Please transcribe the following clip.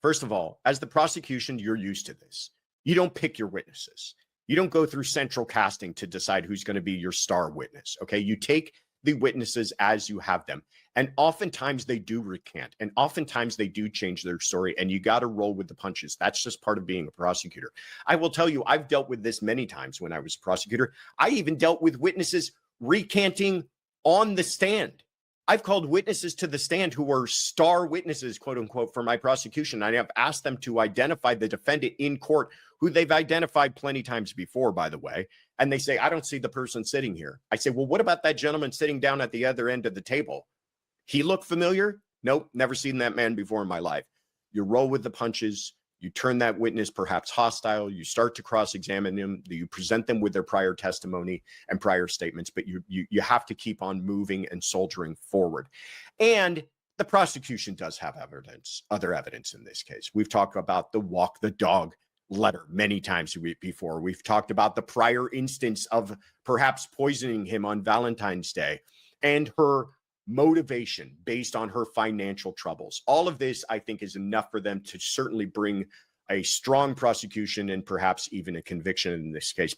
First of all, as the prosecution, you're used to this. You don't pick your witnesses. You don't go through central casting to decide who's going to be your star witness. Okay. You take the witnesses as you have them. And oftentimes they do recant, and oftentimes they do change their story, and you got to roll with the punches. That's just part of being a prosecutor. I will tell you, I've dealt with this many times when I was a prosecutor. I even dealt with witnesses recanting on the stand. I've called witnesses to the stand who were star witnesses, quote unquote, for my prosecution. I have asked them to identify the defendant in court, who they've identified plenty times before, by the way. And they say, I don't see the person sitting here. I say, well, what about that gentleman sitting down at the other end of the table? He looked familiar? Nope, never seen that man before in my life. You roll with the punches. You turn that witness perhaps hostile. You start to cross-examine them. You present them with their prior testimony and prior statements, but you have to keep on moving and soldiering forward. And the prosecution does have evidence, other evidence in this case. We've talked about the walk the dog letter many times before. We've talked about the prior instance of perhaps poisoning him on Valentine's Day and her motivation based on her financial troubles. All of this, I think, is enough for them to certainly bring a strong prosecution and perhaps even a conviction in this case.